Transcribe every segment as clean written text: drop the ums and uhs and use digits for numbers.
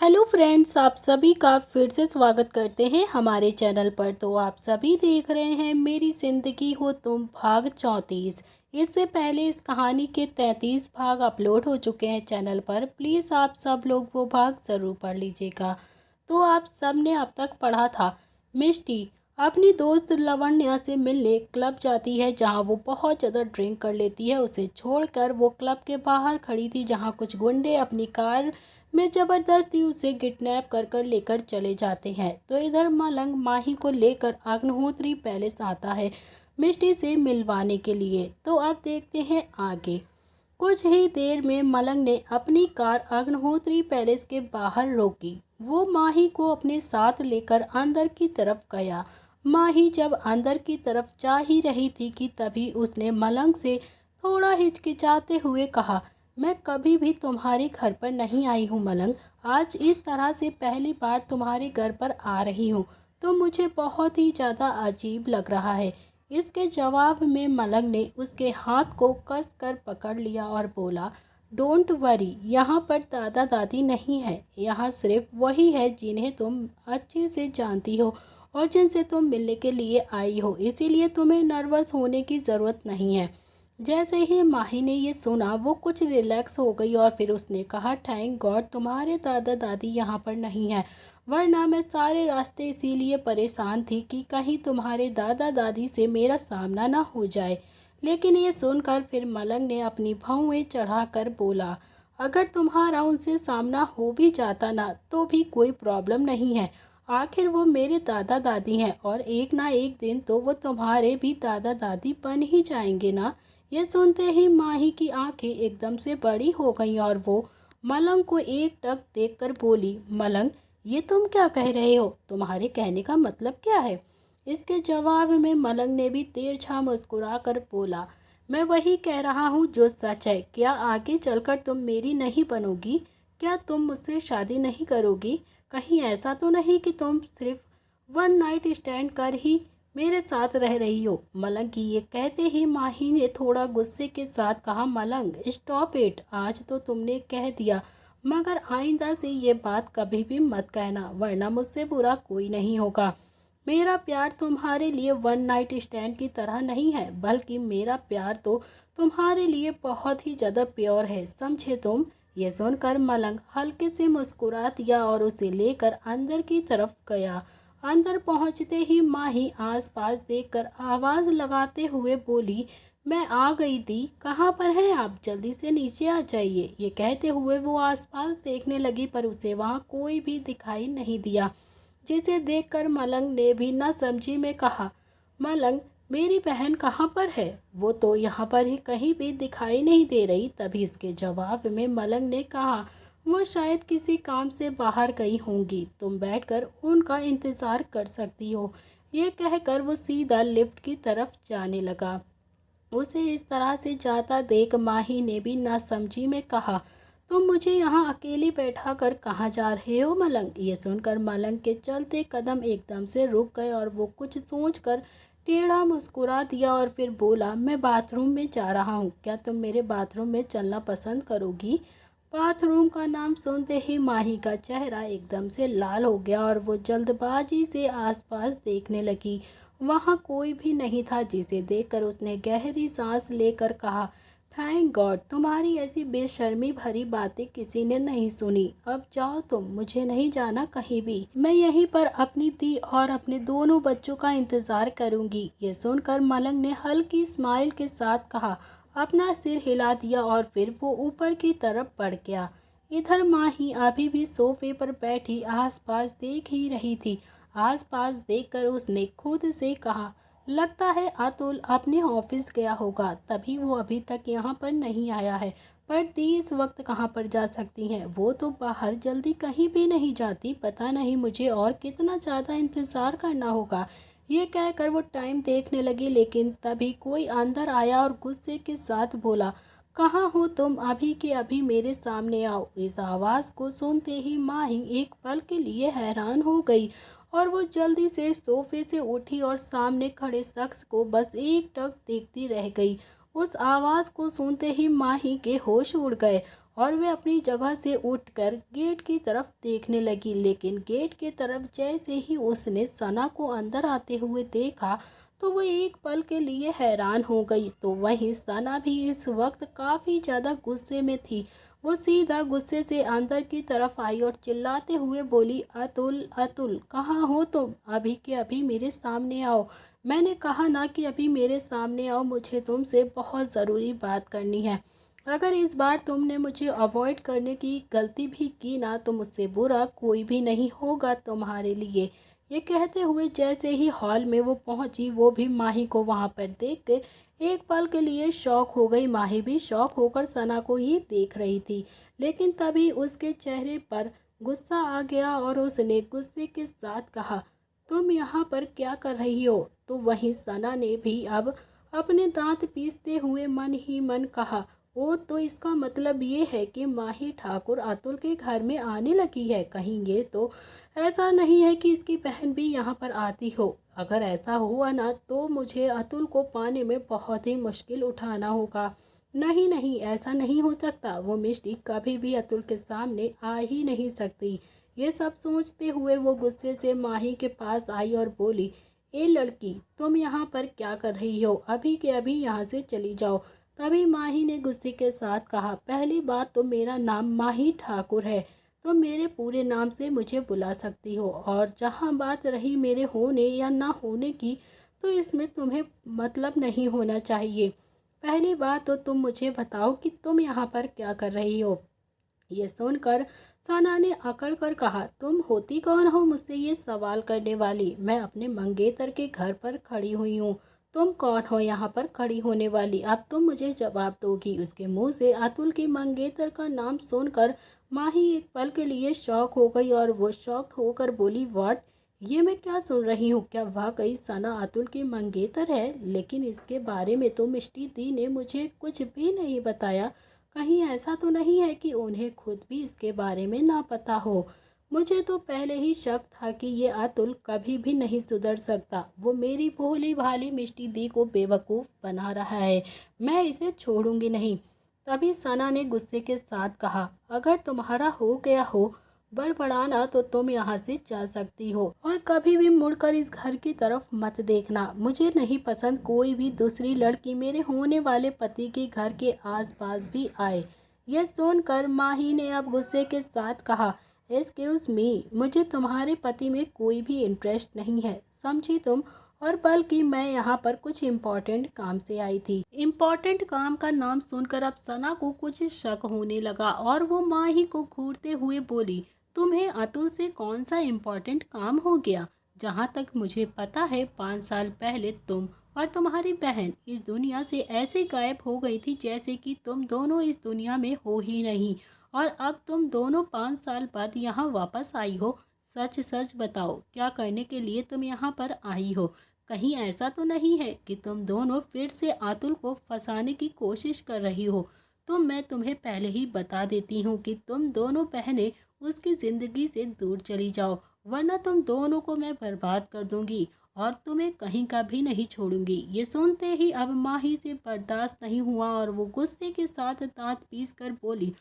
Hello friends, आप सभी का फिर से स्वागत करते हैं हमारे चैनल पर। तो आप सभी देख रहे हैं मेरी ज़िंदगी हो तुम भाग 34। इससे पहले इस कहानी के 33 भाग अपलोड हो चुके हैं चैनल पर। प्लीज़ आप सब लोग वो भाग ज़रूर पढ़ लीजिएगा। तो आप सब ने अब तक पढ़ा था, मिष्टी अपनी दोस्त लवण्या से मिलने क्लब जाती है जहां वो बहुत ज़्यादा ड्रिंक कर लेती है। उसे छोड़कर वो क्लब के बाहर खड़ी थी जहां कुछ गुंडे अपनी कार में ज़बरदस्ती उसे किडनैप कर लेकर चले जाते हैं। तो इधर मलंग माही को लेकर अग्निहोत्री पैलेस आता है मिष्टी से मिलवाने के लिए। तो अब देखते हैं आगे। कुछ ही देर में मलंग ने अपनी कार अग्निहोत्री पैलेस के बाहर रोकी। वो माही को अपने साथ लेकर अंदर की तरफ गया। माही जब अंदर की तरफ जा ही रही थी कि तभी उसने मलंग से थोड़ा हिचकिचाते हुए कहा, मैं कभी भी तुम्हारे घर पर नहीं आई हूँ मलंग। आज इस तरह से पहली बार तुम्हारे घर पर आ रही हूँ तो मुझे बहुत ही ज़्यादा अजीब लग रहा है। इसके जवाब में मलंग ने उसके हाथ को कस कर पकड़ लिया और बोला, डोंट वरी, यहाँ पर दादा दादी नहीं है। यहाँ सिर्फ वही है जिन्हें तुम अच्छे से जानती हो और जिनसे तुम मिलने के लिए आई हो, इसीलिए तुम्हें नर्वस होने की ज़रूरत नहीं है। जैसे ही माही ने ये सुना वो कुछ रिलैक्स हो गई और फिर उसने कहा, थैंक गॉड तुम्हारे दादा दादी यहाँ पर नहीं है, वरना मैं सारे रास्ते इसीलिए परेशान थी कि कहीं तुम्हारे दादा दादी से मेरा सामना ना हो जाए। लेकिन ये सुनकर फिर मलंग ने अपनी भौहें चढ़ाकर बोला, अगर तुम्हारा उनसे सामना हो भी जाता ना तो भी कोई प्रॉब्लम नहीं है। आखिर वो मेरे दादा दादी हैं और एक ना एक दिन तो वो तुम्हारे भी दादा दादी बन ही जाएंगे ना। ये सुनते ही माही की आंखें एकदम से बड़ी हो गईं और वो मलंग को एक टक देखकर बोली, मलंग ये तुम क्या कह रहे हो? तुम्हारे कहने का मतलब क्या है? इसके जवाब में मलंग ने भी तिरछा मुस्कुरा कर बोला, मैं वही कह रहा हूँ जो सच है। क्या आगे चलकर तुम मेरी नहीं बनोगी? क्या तुम मुझसे शादी नहीं करोगी? कहीं ऐसा तो नहीं कि तुम सिर्फ वन नाइट स्टैंड कर ही मेरे साथ रह रही हो? मलंग की ये कहते ही माही ने थोड़ा गुस्से के साथ कहा, मलंग स्टॉप इट, आज तो तुमने कह दिया मगर आइंदा से ये बात कभी भी मत कहना वरना मुझसे बुरा कोई नहीं होगा। मेरा प्यार तुम्हारे लिए वन नाइट स्टैंड की तरह नहीं है, बल्कि मेरा प्यार तो तुम्हारे लिए बहुत ही ज़्यादा प्योर है, समझे तुम? ये सुनकर मलंग हल्के से मुस्कुरा दिया और उसे लेकर अंदर की तरफ गया। अंदर पहुंचते ही माही आसपास देखकर आवाज़ लगाते हुए बोली, मैं आ गई थी, कहाँ पर हैं आप? जल्दी से नीचे आ जाइए। ये कहते हुए वो आसपास देखने लगी पर उसे वहाँ कोई भी दिखाई नहीं दिया, जिसे देखकर मलंग ने भी न समझी में कहा, मलंग मेरी बहन कहाँ पर है? वो तो यहाँ पर ही कहीं भी दिखाई नहीं दे रही। तभी इसके जवाब में मलंग ने कहा, वो शायद किसी काम से बाहर गई होंगी, तुम बैठकर उनका इंतज़ार कर सकती हो। ये कहकर वो सीधा लिफ्ट की तरफ जाने लगा। उसे इस तरह से जाता देख माही ने भी नासमझी में कहा, तुम मुझे यहाँ अकेली बैठा कर कहाँ जा रहे हो मलंग? ये सुनकर मलंग के चलते कदम एकदम से रुक गए और वो कुछ सोचकर टेढ़ा मुस्कुरा दिया और फिर बोला, मैं बाथरूम में जा रहा हूँ, क्या तुम मेरे बाथरूम में चलना पसंद करोगी? बाथरूम का नाम सुनते ही माही का चेहरा एकदम से लाल हो गया और वो जल्दबाजी से आसपास देखने लगी। वहाँ कोई भी नहीं था, जिसे देखकर उसने गहरी सांस लेकर कहा, थैंक गॉड तुम्हारी ऐसी बेशर्मी भरी बातें किसी ने नहीं सुनी। अब जाओ तुम, मुझे नहीं जाना कहीं भी। मैं यहीं पर अपनी दी और अपने दोनों बच्चों का इंतज़ार करूंगी। ये सुनकर मलंग ने हल्की स्माइल के साथ कहा, अपना सिर हिला दिया और फिर वो ऊपर की तरफ बढ़ गया। इधर माही अभी भी सोफे पर बैठी आसपास देख ही रही थी। आसपास देखकर उसने खुद से कहा, लगता है अतुल अपने ऑफिस गया होगा, तभी वो अभी तक यहाँ पर नहीं आया है। पर दी इस वक्त कहाँ पर जा सकती हैं? वो तो बाहर जल्दी कहीं भी नहीं जाती, पता नहीं मुझे और कितना ज़्यादा इंतज़ार करना होगा। ये कहकर वो टाइम देखने लगी, लेकिन तभी कोई अंदर आया और गुस्से के साथ बोला, कहाँ हो तुम? अभी के अभी मेरे सामने आओ। इस आवाज़ को सुनते ही माही एक पल के लिए हैरान हो गई और वो जल्दी से सोफे से उठी और सामने खड़े शख्स को बस एक टक देखती रह गई। उस आवाज़ को सुनते ही माही के होश उड़ गए और वे अपनी जगह से उठकर गेट की तरफ देखने लगी। लेकिन गेट की तरफ जैसे ही उसने सना को अंदर आते हुए देखा तो वो एक पल के लिए हैरान हो गई। तो वहीं सना भी इस वक्त काफ़ी ज़्यादा गुस्से में थी। वो सीधा गुस्से से अंदर की तरफ आई और चिल्लाते हुए बोली, अतुल अतुल कहाँ हो तुम? अभी के अभी मेरे सामने आओ। मैंने कहा ना कि अभी मेरे सामने आओ, मुझे तुमसे बहुत ज़रूरी बात करनी है। अगर इस बार तुमने मुझे अवॉइड करने की गलती भी की ना तो मुझसे बुरा कोई भी नहीं होगा तुम्हारे लिए। ये कहते हुए जैसे ही हॉल में वो पहुंची, वो भी माही को वहां पर देख के एक पल के लिए शॉक हो गई। माही भी शॉक होकर सना को ही देख रही थी, लेकिन तभी उसके चेहरे पर गुस्सा आ गया और उसने गुस्से के साथ कहा, तुम यहाँ पर क्या कर रही हो? तो वहीं सना ने भी अब अपने दांत पीसते हुए मन ही मन कहा, ओ तो इसका मतलब ये है कि माही ठाकुर अतुल के घर में आने लगी है। कहीं ये तो ऐसा नहीं है कि इसकी बहन भी यहाँ पर आती हो? अगर ऐसा हुआ ना तो मुझे अतुल को पाने में बहुत ही मुश्किल उठाना होगा। नहीं नहीं, ऐसा नहीं हो सकता। वो मिष्टी कभी भी अतुल के सामने आ ही नहीं सकती। ये सब सोचते हुए वो गुस्से से माही के पास आई और बोली, ए लड़की, तुम यहाँ पर क्या कर रही हो? अभी के अभी यहाँ से चली जाओ। तभी माही ने गुस्से के साथ कहा, पहली बात तो मेरा नाम माही ठाकुर है, तो मेरे पूरे नाम से मुझे बुला सकती हो। और जहाँ बात रही मेरे होने या ना होने की, तो इसमें तुम्हें मतलब नहीं होना चाहिए। पहली बात तो तुम मुझे बताओ कि तुम यहाँ पर क्या कर रही हो? ये सुनकर सना ने अकड़ कर कहा, तुम होती कौन हो मुझसे ये सवाल करने वाली? मैं अपने मंगेतर के घर पर खड़ी हुई हूँ। तुम कौन हो यहाँ पर खड़ी होने वाली? अब तुम मुझे जवाब दोगी। उसके मुंह से अतुल के मंगेतर का नाम सुनकर माही एक पल के लिए शॉक हो गई और वो शॉक होकर बोली, व्हाट? ये मैं क्या सुन रही हूँ? क्या वाकई सना अतुल की मंगेतर है? लेकिन इसके बारे में तो मिष्टी दी ने मुझे कुछ भी नहीं बताया। कहीं ऐसा तो नहीं है कि उन्हें खुद भी इसके बारे में ना पता हो? मुझे तो पहले ही शक था कि ये अतुल कभी भी नहीं सुधर सकता। वो मेरी भोली भाली मिष्टी दी को बेवकूफ़ बना रहा है। मैं इसे छोड़ूंगी नहीं। तभी सना ने गुस्से के साथ कहा, अगर तुम्हारा हो गया हो बड़बड़ाना तो तुम यहाँ से जा सकती हो और कभी भी मुड़कर इस घर की तरफ मत देखना। मुझे नहीं पसंद कोई भी दूसरी लड़की मेरे होने वाले पति के घर के आसपास भी आए। यह सुनकर माही ने अब गुस्से के साथ कहा, एक्सक्यूज मी, मुझे तुम्हारे पति में कोई भी इंटरेस्ट नहीं है, समझी तुम? और बल्कि मैं यहाँ पर कुछ इम्पोर्टेंट काम से आई थी। इम्पोर्टेंट काम का नाम सुनकर अब सना को कुछ शक होने लगा और वो माही को घूरते हुए बोली, तुम्हें अतुल से कौन सा इम्पोर्टेंट काम हो गया? जहाँ तक मुझे पता है 5 साल पहले तुम और तुम्हारी बहन इस दुनिया से ऐसे गायब हो गई थी जैसे कि तुम दोनों इस दुनिया में हो ही नहीं। और अब तुम दोनों 5 साल बाद यहाँ वापस आई हो। सच सच बताओ, क्या करने के लिए तुम यहाँ पर आई हो? कहीं ऐसा तो नहीं है कि तुम दोनों फिर से अतुल को फंसाने की कोशिश कर रही हो? तो मैं तुम्हें पहले ही बता देती हूँ कि तुम दोनों बहनें उसकी ज़िंदगी से दूर चली जाओ, वरना तुम दोनों को मैं बर्बाद कर दूंगी और तुम्हें कहीं का भी नहीं छोड़ूंगी। ये सुनते ही अब माही से बर्दाश्त नहीं हुआ और वो गुस्से के साथ दांत पीस कर बोली,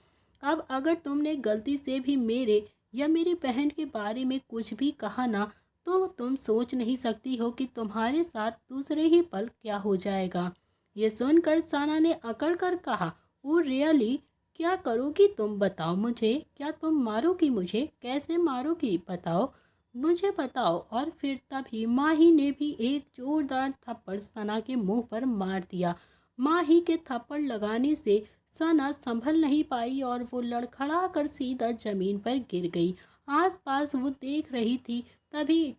अब अगर तुमने गलती से भी मेरे या मेरी बहन के बारे में कुछ भी कहा ना तो तुम सोच नहीं सकती हो कि तुम्हारे साथ दूसरे ही पल क्या हो जाएगा। ये सुनकर साना ने अकड़ कर कहा, ओ रियली? क्या करोगी तुम? बताओ मुझे। क्या तुम मारोगी मुझे? कैसे मारोगी बताओ? मुझे बताओ। और फिर तभी माही ने भी एक जोरदार थप्पड़ सना के मुंह पर मार दिया। माही के थप्पड़ लगाने से सना संभल नहीं पाई और वो लड़खड़ा कर सीधा जमीन पर गिर गई। आसपास वो देख रही थी, तभी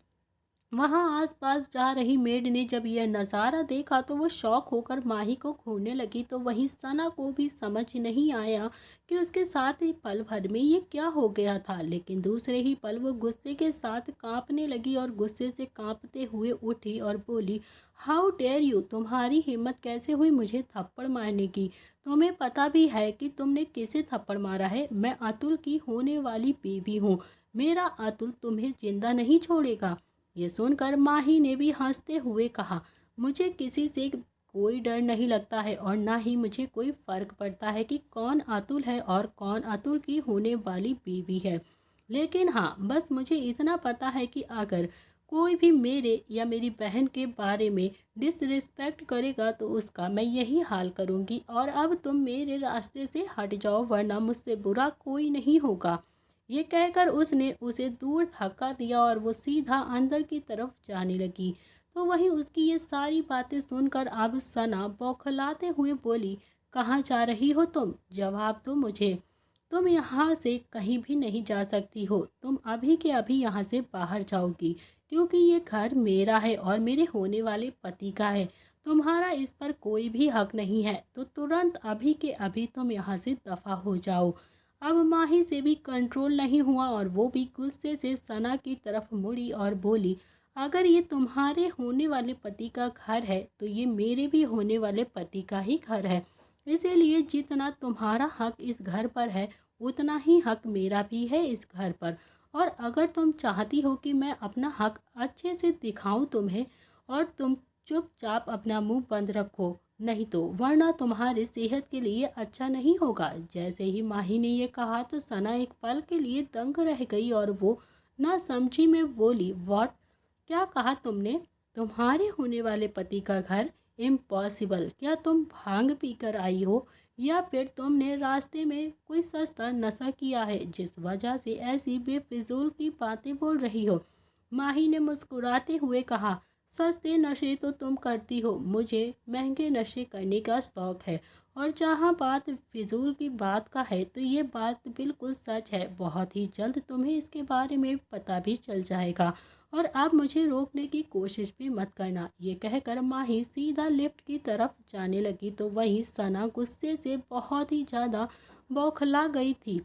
वहां आसपास जा रही मेड ने जब यह नज़ारा देखा तो वो शौक होकर माही को घूरने लगी। तो वहीं सना को भी समझ नहीं आया कि उसके साथ ही पल भर में ये क्या हो गया था। लेकिन दूसरे ही पल वो गुस्से के साथ कांपने लगी और गुस्से से कांपते हुए उठी और बोली, हाउ डेयर यू? तुम्हारी हिम्मत कैसे हुई मुझे थप्पड़ मारने की? तुम्हें पता भी है कि तुमने किसे थप्पड़ मारा है? मैं अतुल की होने वाली बीवी हूँ। मेरा अतुल तुम्हें जिंदा नहीं छोड़ेगा। ये सुनकर माही ने भी हंसते हुए कहा, मुझे किसी से कोई डर नहीं लगता है और ना ही मुझे कोई फ़र्क पड़ता है कि कौन अतुल है और कौन अतुल की होने वाली बीवी है। लेकिन हाँ, बस मुझे इतना पता है कि अगर कोई भी मेरे या मेरी बहन के बारे में डिसरिस्पेक्ट करेगा तो उसका मैं यही हाल करूँगी, और अब तुम मेरे रास्ते से हट जाओ वरना मुझसे बुरा कोई नहीं होगा। ये कहकर उसने उसे दूर धक्का दिया और वो सीधा अंदर की तरफ जाने लगी। तो वहीं उसकी ये सारी बातें सुनकर अब सना बौखलाते हुए बोली, कहाँ जा रही हो तुम? जवाब दो मुझे। तुम यहाँ से कहीं भी नहीं जा सकती हो। तुम अभी के अभी यहाँ से बाहर जाओगी, क्योंकि ये घर मेरा है और मेरे होने वाले पति का है। तुम्हारा इस पर कोई भी हक नहीं है। तो तुरंत अभी के अभी तुम यहाँ से दफा हो जाओ। अब माही से भी कंट्रोल नहीं हुआ और वो भी गुस्से से सना की तरफ मुड़ी और बोली, अगर ये तुम्हारे होने वाले पति का घर है तो ये मेरे भी होने वाले पति का ही घर है। इसीलिए जितना तुम्हारा हक इस घर पर है उतना ही हक मेरा भी है इस घर पर। और अगर तुम चाहती हो कि मैं अपना हक अच्छे से दिखाऊं तुम्हें, और तुम चुपचाप अपना मुंह बंद रखो, नहीं तो वरना तुम्हारी सेहत के लिए अच्छा नहीं होगा। जैसे ही माही ने ये कहा तो सना एक पल के लिए दंग रह गई और वो ना समझी में बोली, व्हाट? क्या कहा तुमने? तुम्हारे होने वाले पति का घर? इम्पॉसिबल। क्या तुम भांग पीकर आई हो या फिर तुमने रास्ते में कोई सस्ता नशा किया है जिस वजह से ऐसी बेफिजूल की बातें बोल रही हो? माही ने मुस्कुराते हुए कहा, सस्ते नशे तो तुम करती हो, मुझे महंगे नशे करने का शौक है। और जहाँ बात फिजूल की बात का है तो ये बात बिल्कुल सच है। बहुत ही जल्द तुम्हें इसके बारे में पता भी चल जाएगा और अब मुझे रोकने की कोशिश भी मत करना। ये कहकर माही सीधा लिफ्ट की तरफ जाने लगी तो वहीं सना गुस्से से बहुत ही ज़्यादा बौखला गई थी।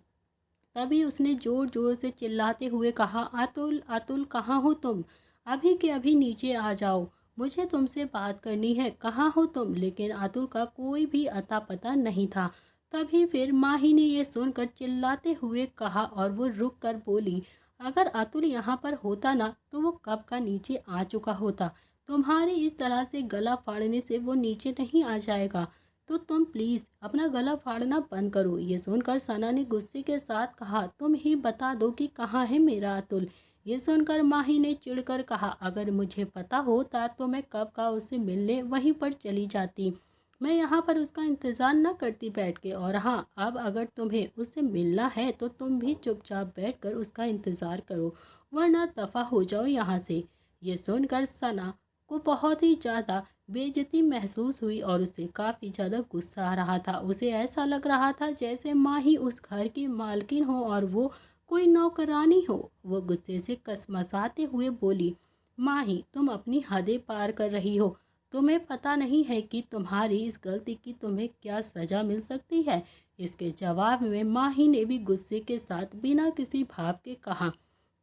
तभी उसने जोर जोर से चिल्लाते हुए कहा, अतुल अतुल कहाँ हो तुम? अभी के अभी नीचे आ जाओ, मुझे तुमसे बात करनी है। कहाँ हो तुम? लेकिन अतुल का कोई भी अता पता नहीं था। तभी फिर माही ने यह सुनकर चिल्लाते हुए कहा और वो रुक कर बोली, अगर अतुल यहाँ पर होता ना तो वो कब का नीचे आ चुका होता। तुम्हारे इस तरह से गला फाड़ने से वो नीचे नहीं आ जाएगा। तो तुम प्लीज़ अपना गला फाड़ना बंद करो। ये सुनकर सना ने गुस्से के साथ कहा, तुम ही बता दो कि कहाँ है मेरा अतुल। ये सुनकर माही ने चिढ़कर कहा, अगर मुझे पता होता तो मैं कब का उससे मिलने वहीं पर चली जाती। मैं यहाँ पर उसका इंतज़ार न करती बैठ के। और हाँ, अब अगर तुम्हें उससे मिलना है तो तुम भी चुपचाप बैठकर उसका इंतज़ार करो, वरना दफ़ा हो जाओ यहाँ से। ये सुनकर सना को बहुत ही ज़्यादा बेइज्जती महसूस हुई और उसे काफ़ी ज़्यादा गुस्सा आ रहा था। उसे ऐसा लग रहा था जैसे माँ ही उस घर की मालकिन हो और वो कोई नौकरानी हो। वो गुस्से से कसमसाते हुए बोली, माँ ही तुम अपनी हदें पार कर रही हो। तुम्हें पता नहीं है कि तुम्हारी इस गलती की तुम्हें क्या सज़ा मिल सकती है? इसके जवाब में माँ ही ने भी गुस्से के साथ बिना किसी भाव के कहा,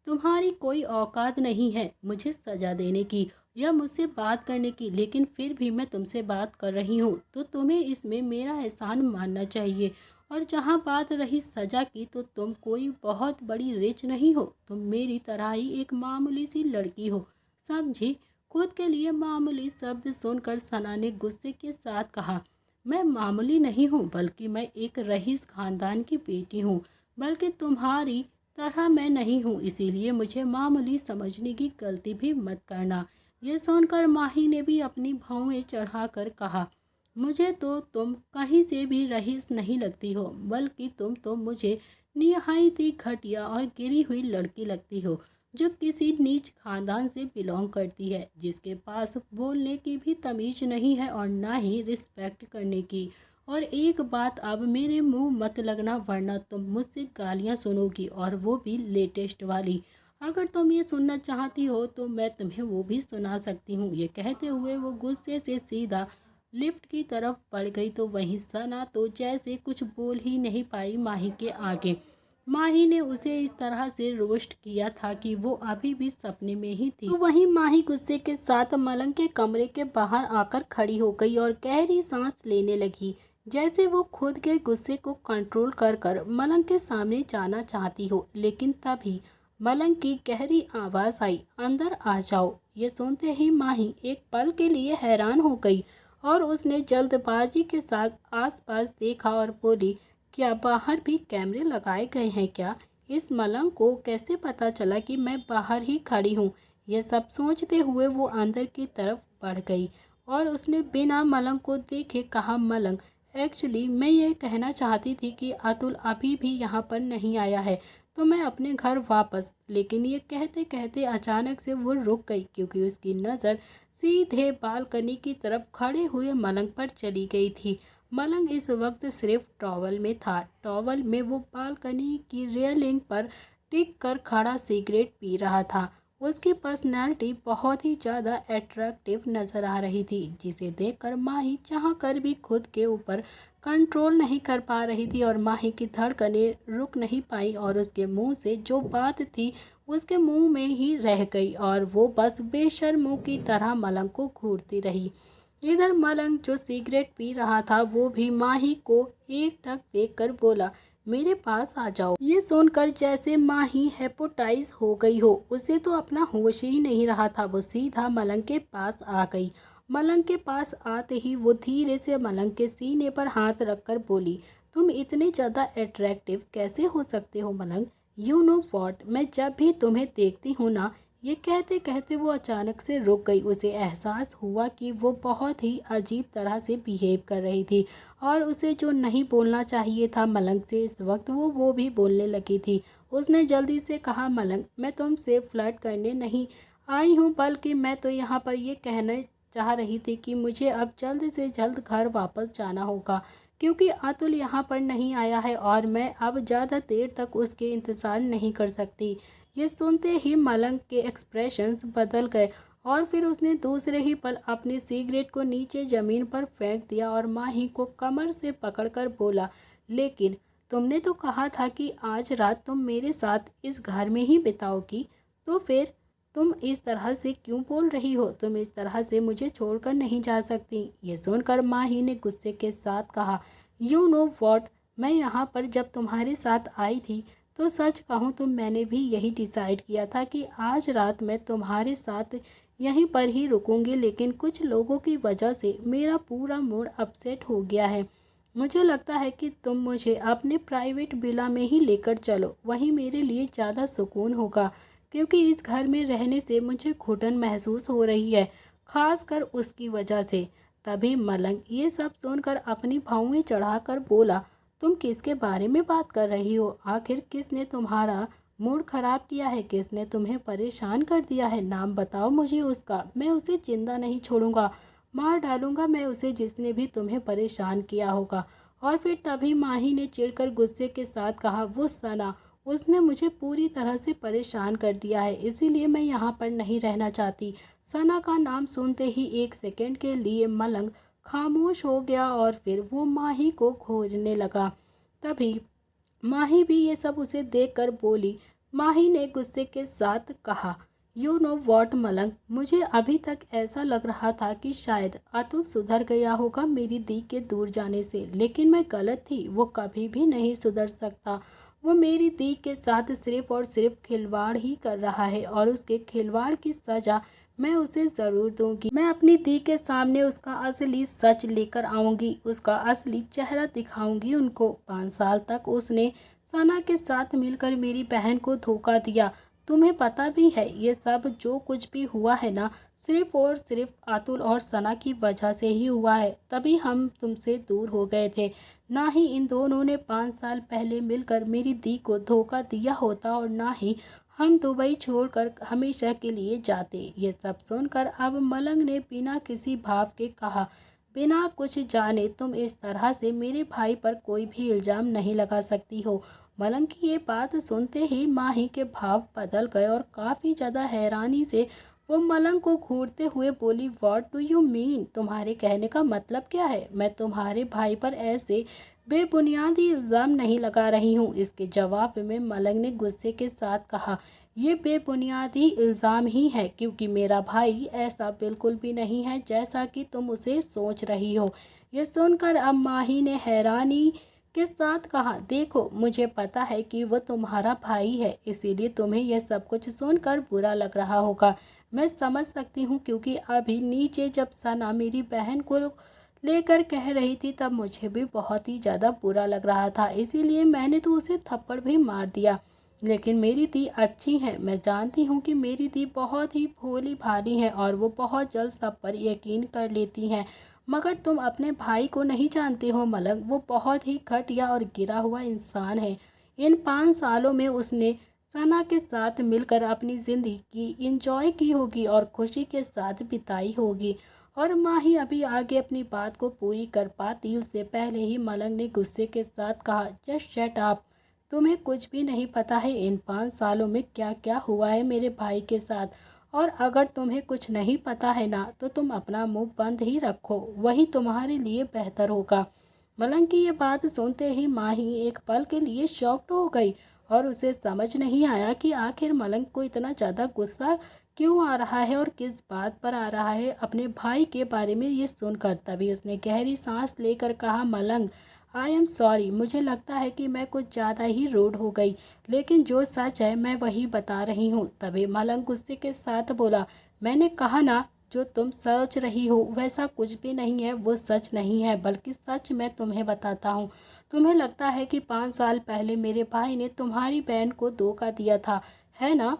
तुम्हारी कोई औकात नहीं है मुझे सज़ा देने की या मुझसे बात करने की, लेकिन फिर भी मैं तुमसे बात कर रही हूँ तो तुम्हें इसमें मेरा एहसान मानना चाहिए। और जहाँ बात रही सज़ा की तो तुम कोई बहुत बड़ी रिच नहीं हो, तुम मेरी तरह ही एक मामूली सी लड़की हो, समझी? खुद के लिए मामूली शब्द सुनकर सना ने गुस्से के साथ कहा, मैं मामूली नहीं हूँ बल्कि मैं एक रईस खानदान की बेटी हूँ। बल्कि तुम्हारी तरह मैं नहीं हूँ, इसीलिए मुझे मामूली समझने की गलती भी मत करना। यह सुनकर माही ने भी अपनी भौहें चढ़ाकर कहा, मुझे तो तुम कहीं से भी रईस नहीं लगती हो, बल्कि तुम तो मुझे निहायत ही घटिया और गिरी हुई लड़की लगती हो जो किसी नीच खानदान से बिलोंग करती है, जिसके पास बोलने की भी तमीज नहीं है और ना ही रिस्पेक्ट करने की। और एक बात, अब मेरे मुंह मत लगना वरना तुम मुझसे गालियां सुनोगी और वो भी लेटेस्ट वाली। अगर तुम ये सुनना चाहती हो तो मैं तुम्हें वो भी सुना सकती हूँ। ये कहते हुए वो गुस्से से सीधा लिफ्ट की तरफ बढ़ गई तो वहीं सना तो जैसे कुछ बोल ही नहीं पाई माही के आगे। माही ने उसे इस तरह से रोस्ट किया था कि वो अभी भी सपने में ही थी। तो वहीं माही गुस्से के साथ मलंग के कमरे के बाहर आकर खड़ी हो गई और गहरी सांस लेने लगी, जैसे वो खुद के गुस्से को कंट्रोल कर कर मलंग के सामने जाना चाहती हो। लेकिन तभी मलंग की गहरी आवाज़ आई, अंदर आ जाओ। ये सुनते ही माही एक पल के लिए हैरान हो गई और उसने जल्दबाजी के साथ आसपास देखा और बोली, क्या बाहर भी कैमरे लगाए गए हैं क्या? इस मलंग को कैसे पता चला कि मैं बाहर ही खड़ी हूँ? यह सब सोचते हुए वो अंदर की तरफ बढ़ गई और उसने बिना मलंग को देखे कहा, मलंग, एक्चुअली मैं ये कहना चाहती थी कि अतुल अभी भी यहाँ पर नहीं आया है, तो मैं अपने घर वापस। लेकिन ये कहते कहते अचानक से वो रुक गई क्योंकि उसकी नज़र सीधे बालकनी की तरफ खड़े हुए मलंग पर चली गई थी। मलंग इस वक्त सिर्फ टॉवल में था। टॉवल में वो बालकनी की रेलिंग पर टिक कर खड़ा सिगरेट पी रहा था। उसकी पर्सनैलिटी बहुत ही ज़्यादा अट्रैक्टिव नज़र आ रही थी, जिसे देखकर माही चाह कर भी खुद के ऊपर कंट्रोल नहीं कर पा रही थी और माही की धड़कनें रुक नहीं पाई और उसके मुंह से जो बात थी उसके मुंह में ही रह गई और वो बस बेशर्मों की तरह मलंग को घूरती रही। इधर मलंग जो सिगरेट पी रहा था वो भी माही को एकटक देखकर बोला, मेरे पास आ जाओ। ये सुनकर जैसे माही हेपोटाइज हो गई हो, उसे तो अपना होश ही नहीं रहा था। वो सीधा मलंग के पास आ गई। मलंग के पास आते ही वो धीरे से मलंग के सीने पर हाथ रखकर बोली, तुम इतने ज़्यादा अट्रैक्टिव कैसे हो सकते हो मलंग? यू नो वॉट, मैं जब भी तुम्हें देखती हूँ ना। ये कहते कहते वो अचानक से रुक गई। उसे एहसास हुआ कि वो बहुत ही अजीब तरह से बिहेव कर रही थी और उसे जो नहीं बोलना चाहिए था मलंग से इस वक्त वो भी बोलने लगी थी। उसने जल्दी से कहा, मलंग, मैं तुमसे फ्लर्ट करने नहीं आई हूँ, बल्कि मैं तो यहाँ पर ये कहना चाह रही थी कि मुझे अब जल्द से जल्द घर वापस जाना होगा क्योंकि अतुल यहाँ पर नहीं आया है और मैं अब ज़्यादा देर तक उसके इंतज़ार नहीं कर सकती। ये सुनते ही मलंग के एक्सप्रेशंस बदल गए और फिर उसने दूसरे ही पल अपनी सिगरेट को नीचे ज़मीन पर फेंक दिया और माही को कमर से पकड़कर बोला, लेकिन तुमने तो कहा था कि आज रात तुम मेरे साथ इस घर में ही बिताओगी, तो फिर तुम इस तरह से क्यों बोल रही हो? तुम इस तरह से मुझे छोड़कर नहीं जा सकती। ये सुनकर माही ने गुस्से के साथ कहा, यू नो वॉट, मैं यहाँ पर जब तुम्हारे साथ आई थी तो सच कहूँ तो मैंने भी यही डिसाइड किया था कि आज रात मैं तुम्हारे साथ यहीं पर ही रुकूंगी, लेकिन कुछ लोगों की वजह से मेरा पूरा मूड अपसेट हो गया है। मुझे लगता है कि तुम मुझे अपने प्राइवेट विला में ही लेकर चलो, वहीं मेरे लिए ज़्यादा सुकून होगा क्योंकि इस घर में रहने से मुझे घुटन महसूस हो रही है, खासकर उसकी वजह से। तभी मलंग ये सब सुनकर अपनी भौहें चढ़ाकर बोला, तुम किसके बारे में बात कर रही हो? आखिर किसने तुम्हारा मूड खराब किया है? किसने तुम्हें परेशान कर दिया है? नाम बताओ मुझे उसका। मैं उसे जिंदा नहीं छोड़ूंगा, मार डालूंगा मैं उसे, जिसने भी तुम्हें परेशान किया होगा। और फिर तभी माही ने चिढ़कर गुस्से के साथ कहा, वो सना, उसने मुझे पूरी तरह से परेशान कर दिया है, इसीलिए मैं यहाँ पर नहीं रहना चाहती। सना का नाम सुनते ही एक सेकंड के लिए मलंग खामोश हो गया और फिर वो माही को खोजने लगा। तभी माही भी ये सब उसे देखकर बोली। माही ने गुस्से के साथ कहा, यू नो वॉट मलंग, मुझे अभी तक ऐसा लग रहा था कि शायद अतुल सुधर गया होगा मेरी दी के दूर जाने से, लेकिन मैं गलत थी। वो कभी भी नहीं सुधर सकता। वो मेरी दी के साथ सिर्फ और सिर्फ खिलवाड़ ही कर रहा है और उसके खिलवाड़ की सज़ा मैं उसे ज़रूर दूंगी। मैं अपनी दी के सामने उसका असली सच लेकर आऊंगी, उसका असली चेहरा दिखाऊंगी उनको। 5 साल तक उसने सना के साथ मिलकर मेरी बहन को धोखा दिया। तुम्हें पता भी है ये सब जो कुछ भी हुआ है ना, सिर्फ और सिर्फ अतुल और सना की वजह से ही हुआ है। तभी हम तुमसे दूर हो गए थे। ना ही इन दोनों ने 5 साल पहले मिलकर मेरी दी को धोखा दिया होता और ना ही हम दुबई छोड़कर हमेशा के लिए जाते। ये सब सुनकर अब मलंग ने बिना किसी भाव के कहा, बिना कुछ जाने तुम इस तरह से मेरे भाई पर कोई भी इल्ज़ाम नहीं लगा सकती हो। मलंग की ये बात सुनते ही माही के भाव बदल गए और काफ़ी ज़्यादा हैरानी से वो मलंग को घूरते हुए बोली, व्हाट डू यू मीन? तुम्हारे कहने का मतलब क्या है? मैं तुम्हारे भाई पर ऐसे बेबुनियादी इल्ज़ाम नहीं लगा रही हूँ। इसके जवाब में मलंग ने गुस्से के साथ कहा, ये बेबुनियादी इल्ज़ाम ही है क्योंकि मेरा भाई ऐसा बिल्कुल भी नहीं है जैसा कि तुम उसे सोच रही हो। ये सुनकर अब माही ने हैरानी के साथ कहा, देखो मुझे पता है कि वो तुम्हारा भाई है, इसीलिए तुम्हें यह सब कुछ सुनकर बुरा लग रहा होगा। मैं समझ सकती हूँ क्योंकि अभी नीचे जब सना मेरी बहन को लेकर कह रही थी, तब मुझे भी बहुत ही ज़्यादा बुरा लग रहा था, इसीलिए मैंने तो उसे थप्पड़ भी मार दिया। लेकिन मेरी दी अच्छी है, मैं जानती हूँ कि मेरी दी बहुत ही भोली भाली है और वो बहुत जल्द सब पर यकीन कर लेती हैं। मगर तुम अपने भाई को नहीं जानते हो मलंग, वो बहुत ही घटिया और गिरा हुआ इंसान है। इन 5 सालों में उसने सना के साथ मिलकर अपनी ज़िंदगी इंजॉय की होगी और खुशी के साथ बिताई होगी। और माँ ही अभी आगे अपनी बात को पूरी कर पाती उससे पहले ही मलंग ने गुस्से के साथ कहा, जस्ट शट अप। तुम्हें कुछ भी नहीं पता है इन 5 सालों में क्या क्या हुआ है मेरे भाई के साथ। और अगर तुम्हें कुछ नहीं पता है ना, तो तुम अपना मुंह बंद ही रखो, वही तुम्हारे लिए बेहतर होगा। मलंग की ये बात सुनते ही माँ ही एक पल के लिए शॉक्ड हो गई और उसे समझ नहीं आया कि आखिर मलंग को इतना ज़्यादा गुस्सा क्यों आ रहा है और किस बात पर आ रहा है अपने भाई के बारे में ये सुनकर। तभी उसने गहरी सांस लेकर कहा, मलंग आई एम सॉरी, मुझे लगता है कि मैं कुछ ज़्यादा ही रूड हो गई, लेकिन जो सच है मैं वही बता रही हूँ। तभी मलंग गुस्से के साथ बोला, मैंने कहा ना, जो तुम सोच रही हो वैसा कुछ भी नहीं है, वो सच नहीं है, बल्कि सच मैं तुम्हें बताता हूँ। तुम्हें लगता है कि 5 साल पहले मेरे भाई ने तुम्हारी बहन को धोखा दिया था, है ना?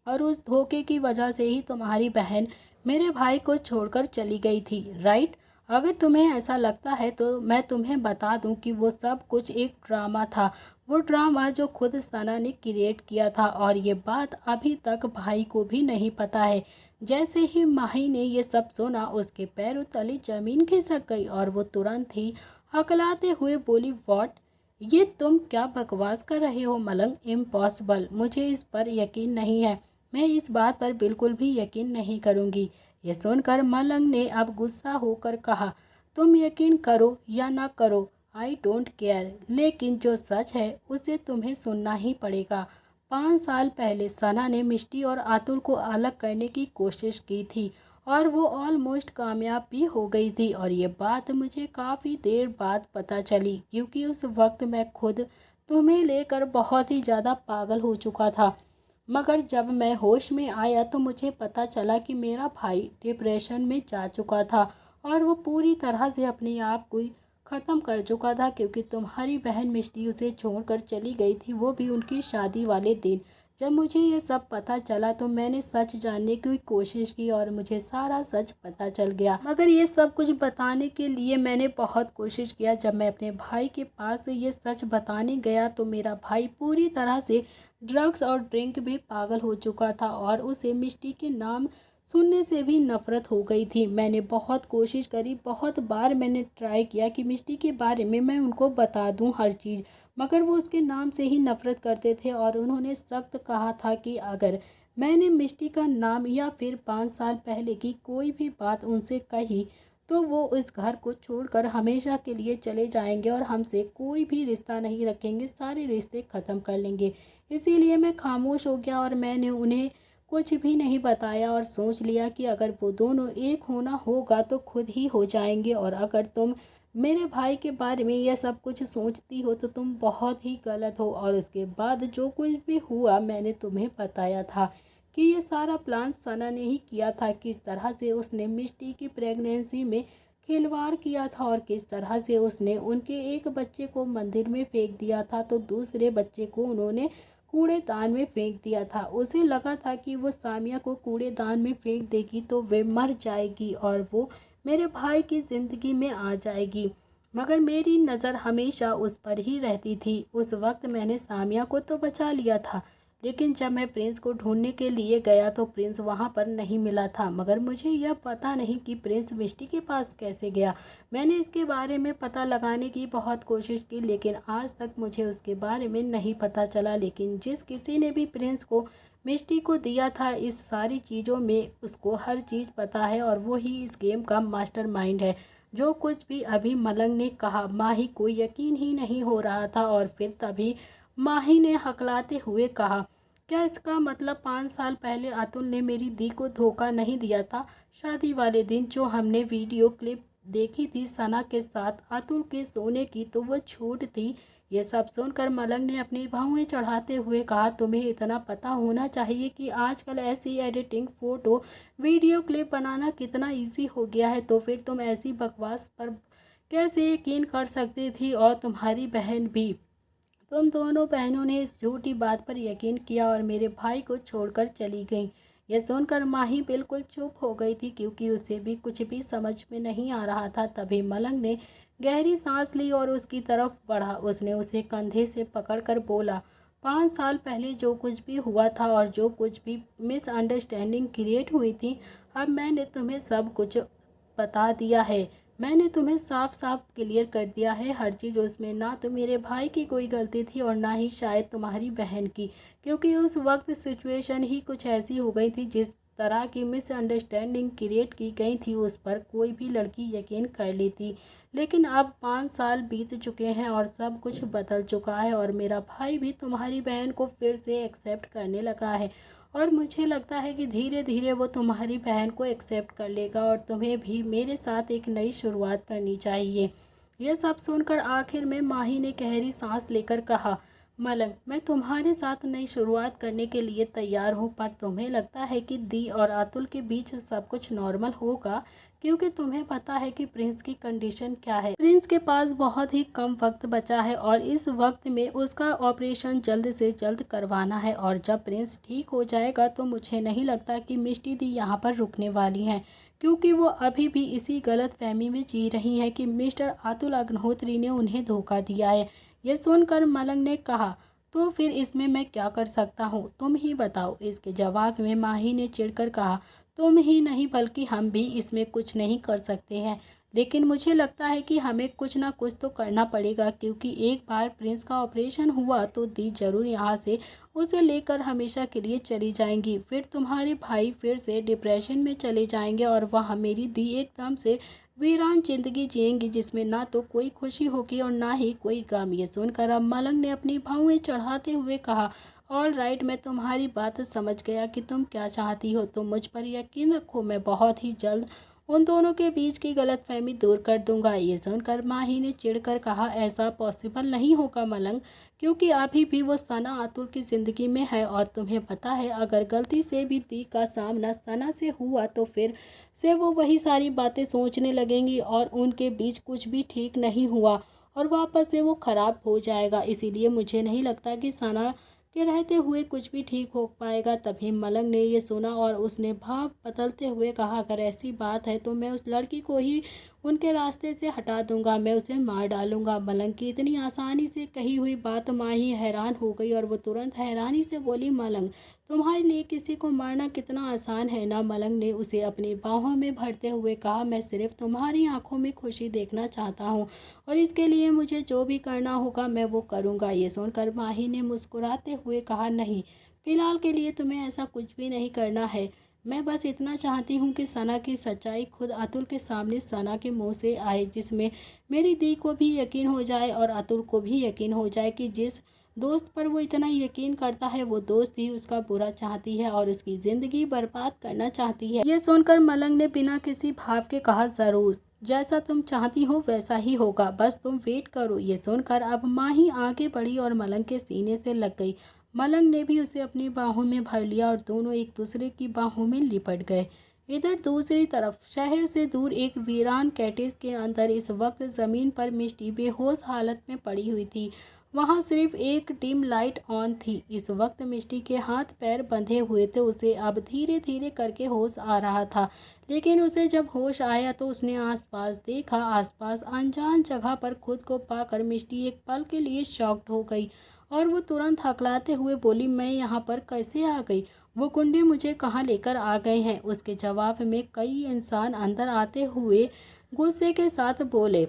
और उस धोखे की वजह से ही तुम्हारी बहन मेरे भाई को छोड़कर चली गई थी, राइट? अगर तुम्हें ऐसा लगता है तो मैं तुम्हें बता दूं कि वो सब कुछ एक ड्रामा था। वो ड्रामा जो खुद सना ने क्रिएट किया था, और ये बात अभी तक भाई को भी नहीं पता है। जैसे ही माही ने ये सब सुना, उसके पैरों तले जमीन खिसक गई और वो तुरंत ही हकलाते हुए बोली, व्हाट? ये तुम क्या बकवास कर रहे हो मलंग? इम्पॉसिबल, मुझे इस पर यकीन नहीं है। मैं इस बात पर बिल्कुल भी यकीन नहीं करूंगी। ये सुनकर मलंग ने अब गुस्सा होकर कहा, तुम यकीन करो या ना करो, आई डोंट केयर, लेकिन जो सच है उसे तुम्हें सुनना ही पड़ेगा। 5 साल पहले सना ने मिष्टी और अतुल को अलग करने की कोशिश की थी और वो ऑलमोस्ट कामयाब भी हो गई थी। और ये बात मुझे काफ़ी देर बाद पता चली, क्योंकि उस वक्त मैं खुद तुम्हें लेकर बहुत ही ज़्यादा पागल हो चुका था। मगर जब मैं होश में आया तो मुझे पता चला कि मेरा भाई डिप्रेशन में जा चुका था और वो पूरी तरह से अपने आप को ख़त्म कर चुका था, क्योंकि तुम्हारी बहन मिष्टी उसे छोड़कर चली गई थी, वो भी उनकी शादी वाले दिन। जब मुझे ये सब पता चला तो मैंने सच जानने की कोशिश की और मुझे सारा सच पता चल गया। मगर ये सब कुछ बताने के लिए मैंने बहुत कोशिश किया। जब मैं अपने भाई के पास ये सच बताने गया तो मेरा भाई पूरी तरह से ड्रग्स और ड्रिंक में पागल हो चुका था और उसे मिष्टी के नाम सुनने से भी नफरत हो गई थी। मैंने बहुत कोशिश करी, बहुत बार मैंने ट्राई किया कि मिष्टी के बारे में मैं उनको बता दूं हर चीज़, मगर वो उसके नाम से ही नफरत करते थे और उन्होंने सख्त कहा था कि अगर मैंने मिष्टी का नाम या फिर 5 साल पहले की कोई भी बात उनसे कही तो वो इस घर को छोड़कर हमेशा के लिए चले जाएंगे और हमसे कोई भी रिश्ता नहीं रखेंगे, सारे रिश्ते ख़त्म कर लेंगे। इसीलिए मैं खामोश हो गया और मैंने उन्हें कुछ भी नहीं बताया और सोच लिया कि अगर वो दोनों एक होना होगा तो खुद ही हो जाएंगे। और अगर तुम मेरे भाई के बारे में यह सब कुछ सोचती हो तो तुम बहुत ही गलत हो। और उसके बाद जो कुछ भी हुआ मैंने तुम्हें बताया था कि ये सारा प्लान सना ने ही किया था, किस तरह से उसने मिष्टी की प्रेगनेंसी में खिलवाड़ किया था और किस तरह से उसने उनके एक बच्चे को मंदिर में फेंक दिया था तो दूसरे बच्चे को उन्होंने कूड़ेदान में फेंक दिया था। उसे लगा था कि वो सामिया को कूड़ेदान में फेंक देगी तो वे मर जाएगी और वो मेरे भाई की ज़िंदगी में आ जाएगी। मगर मेरी नज़र हमेशा उस पर ही रहती थी। उस वक्त मैंने सामिया को तो बचा लिया था, लेकिन जब मैं प्रिंस को ढूंढने के लिए गया तो प्रिंस वहाँ पर नहीं मिला था। मगर मुझे यह पता नहीं कि प्रिंस मिष्टी के पास कैसे गया। मैंने इसके बारे में पता लगाने की बहुत कोशिश की, लेकिन आज तक मुझे उसके बारे में नहीं पता चला। लेकिन जिस किसी ने भी प्रिंस को मिष्टी को दिया था, इस सारी चीज़ों में उसको हर चीज़ पता है और वो ही इस गेम का मास्टरमाइंड है। जो कुछ भी अभी मलंग ने कहा, माही को यकीन ही नहीं हो रहा था। और फिर तभी माही ने हकलाते हुए कहा, क्या इसका मतलब 5 साल पहले अतुल ने मेरी दी को धोखा नहीं दिया था? शादी वाले दिन जो हमने वीडियो क्लिप देखी थी सना के साथ अतुल के सोने की, तो वो झूठ थी। ये सब सुनकर मलंग ने अपनी भौहें चढ़ाते हुए कहा, तुम्हें इतना पता होना चाहिए कि आजकल ऐसी एडिटिंग, फ़ोटो, वीडियो क्लिप बनाना कितना इजी हो गया है, तो फिर तुम ऐसी बकवास पर कैसे यकीन कर सकती थी, और तुम्हारी बहन भी। तुम दोनों बहनों ने इस झूठी बात पर यकीन किया और मेरे भाई को छोड़कर चली गईं। यह सुनकर माही बिल्कुल चुप हो गई थी, क्योंकि उसे भी कुछ भी समझ में नहीं आ रहा था। तभी मलंग ने गहरी सांस ली और उसकी तरफ बढ़ा। उसने उसे कंधे से पकड़कर बोला, 5 साल पहले जो कुछ भी हुआ था और जो कुछ भी मिसअंडरस्टैंडिंग क्रिएट हुई थी, अब मैंने तुम्हें सब कुछ बता दिया है। मैंने तुम्हें साफ साफ क्लियर कर दिया है हर चीज़। उसमें ना तो मेरे भाई की कोई गलती थी और ना ही शायद तुम्हारी बहन की, क्योंकि उस वक्त सिचुएशन ही कुछ ऐसी हो गई थी। जिस तरह की मिसअंडरस्टैंडिंग क्रिएट की गई थी, उस पर कोई भी लड़की यकीन कर लेती। लेकिन अब 5 साल बीत चुके हैं और सब कुछ बदल चुका है, और मेरा भाई भी तुम्हारी बहन को फिर से एक्सेप्ट करने लगा है। और मुझे लगता है कि धीरे धीरे वो तुम्हारी बहन को एक्सेप्ट कर लेगा, और तुम्हें भी मेरे साथ एक नई शुरुआत करनी चाहिए। यह सब सुनकर आखिर में माही ने गहरी सांस लेकर कहा, मलंग, मैं तुम्हारे साथ नई शुरुआत करने के लिए तैयार हूँ, पर तुम्हें लगता है कि दी और अतुल के बीच सब कुछ नॉर्मल होगा, क्योंकि तुम्हें पता है कि प्रिंस की कंडीशन क्या है। प्रिंस के पास बहुत ही कम वक्त बचा है और इस वक्त में उसका ऑपरेशन जल्द से जल्द करवाना है, और जब प्रिंस ठीक हो जाएगा तो मुझे नहीं लगता कि मिष्टी दी यहाँ पर रुकने वाली हैं, क्योंकि वो अभी भी इसी गलत फहमी में जी रही हैं कि मिस्टर अतुल अग्निहोत्री ने उन्हें धोखा दिया है। यह सुनकर मलंग ने कहा, तो फिर इसमें मैं क्या कर सकता हूँ, तुम ही बताओ। इसके जवाब में माही ने चिढ़कर कहा, तुम ही नहीं बल्कि हम भी इसमें कुछ नहीं कर सकते हैं, लेकिन मुझे लगता है कि हमें कुछ ना कुछ तो करना पड़ेगा, क्योंकि एक बार प्रिंस का ऑपरेशन हुआ तो दी जरूर यहाँ से उसे लेकर हमेशा के लिए चली जाएंगी। फिर तुम्हारे भाई फिर से डिप्रेशन में चले जाएंगे और वह मेरी दी एकदम से वीरान जिंदगी जिएंगी, जिसमें ना तो कोई खुशी होगी और ना ही कोई गम। ये सुनकर अब मलंग ने अपनी भौहें चढ़ाते हुए कहा, ऑल राइट, मैं तुम्हारी बात समझ गया कि तुम क्या चाहती हो, तुम मुझ पर यकीन रखो, मैं बहुत ही जल्द उन दोनों के बीच की गलतफहमी दूर कर दूंगा। ये सुनकर माही ने चिढ़कर कहा, ऐसा पॉसिबल नहीं होगा मलंग, क्योंकि अभी भी वो सना अतुल की ज़िंदगी में है, और तुम्हें पता है अगर गलती से भी दी का सामना सना से हुआ तो फिर से वो वही सारी बातें सोचने लगेंगी और उनके बीच कुछ भी ठीक नहीं हुआ और वापस से वो ख़राब हो जाएगा। इसीलिए मुझे नहीं लगता कि सना के रहते हुए कुछ भी ठीक हो पाएगा। तभी मलंग ने ये सुना और उसने भाव बदलते हुए कहा, अगर ऐसी बात है तो मैं उस लड़की को ही उनके रास्ते से हटा दूंगा, मैं उसे मार डालूंगा। मलंग की इतनी आसानी से कही हुई बात माही हैरान हो गई और वो तुरंत हैरानी से बोली, मलंग, तुम्हारे लिए किसी को मारना कितना आसान है ना। मलंग ने उसे अपनी बाहों में भरते हुए कहा, मैं सिर्फ तुम्हारी आंखों में खुशी देखना चाहता हूँ, और इसके लिए मुझे जो भी करना होगा मैं वो करूँगा। ये सुनकर माही ने मुस्कुराते हुए कहा, नहीं, फिलहाल के लिए तुम्हें ऐसा कुछ भी नहीं करना है। मैं बस इतना चाहती हूँ कि सना की सच्चाई खुद अतुल के सामने सना के मुंह से आए, जिसमें मेरी दी को भी यकीन हो जाए और अतुल को भी यकीन हो जाए कि जिस दोस्त पर वो इतना यकीन करता है वो दोस्त ही उसका बुरा चाहती है और उसकी ज़िंदगी बर्बाद करना चाहती है। ये सुनकर मलंग ने बिना किसी भाव के कहा, ज़रूर, जैसा तुम चाहती हो वैसा ही होगा, बस तुम वेट करो। ये सुनकर अब माही आगे बढ़ी और मलंग के सीने से लग गई। मलंग ने भी उसे अपनी बाहों में भर लिया और दोनों एक दूसरे की बाहों में लिपट गए। इधर दूसरी तरफ शहर से दूर एक वीरान कैटेज के अंदर इस वक्त ज़मीन पर मिष्टी बेहोश हालत में पड़ी हुई थी। वहाँ सिर्फ एक डिम लाइट ऑन थी। इस वक्त मिष्टी के हाथ पैर बंधे हुए थे। उसे अब धीरे धीरे करके होश आ रहा था, लेकिन उसे जब होश आया तो उसने आसपास देखा। आसपास अनजान जगह पर खुद को पाकर मिष्टी एक पल के लिए शॉक्ड हो गई और वो तुरंत हकलाते हुए बोली, मैं यहाँ पर कैसे आ गई? वो कुंडे मुझे कहाँ लेकर आ गए हैं? उसके जवाब में कई इंसान अंदर आते हुए गुस्से के साथ बोले,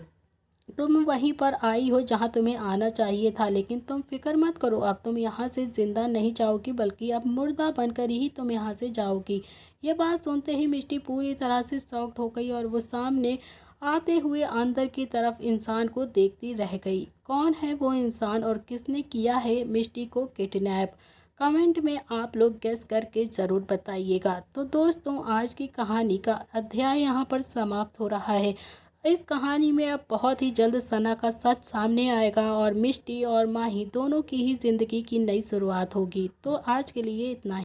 तुम वहीं पर आई हो जहां तुम्हें आना चाहिए था, लेकिन तुम फिक्र मत करो, अब तुम यहाँ से जिंदा नहीं जाओगी, बल्कि अब मुर्दा बनकर ही तुम यहाँ से जाओगी। ये बात सुनते ही मिष्टी पूरी तरह से शॉक्ड हो गई और वो सामने आते हुए अंदर की तरफ इंसान को देखती रह गई। कौन है वो इंसान और किसने किया है मिष्टी को किडनैप? कमेंट में आप लोग गेस करके ज़रूर बताइएगा। तो दोस्तों, आज की कहानी का अध्याय यहाँ पर समाप्त हो रहा है। इस कहानी में अब बहुत ही जल्द सना का सच सामने आएगा और मिष्टी और माही दोनों की ही ज़िंदगी की नई शुरुआत होगी। तो आज के लिए इतना ही।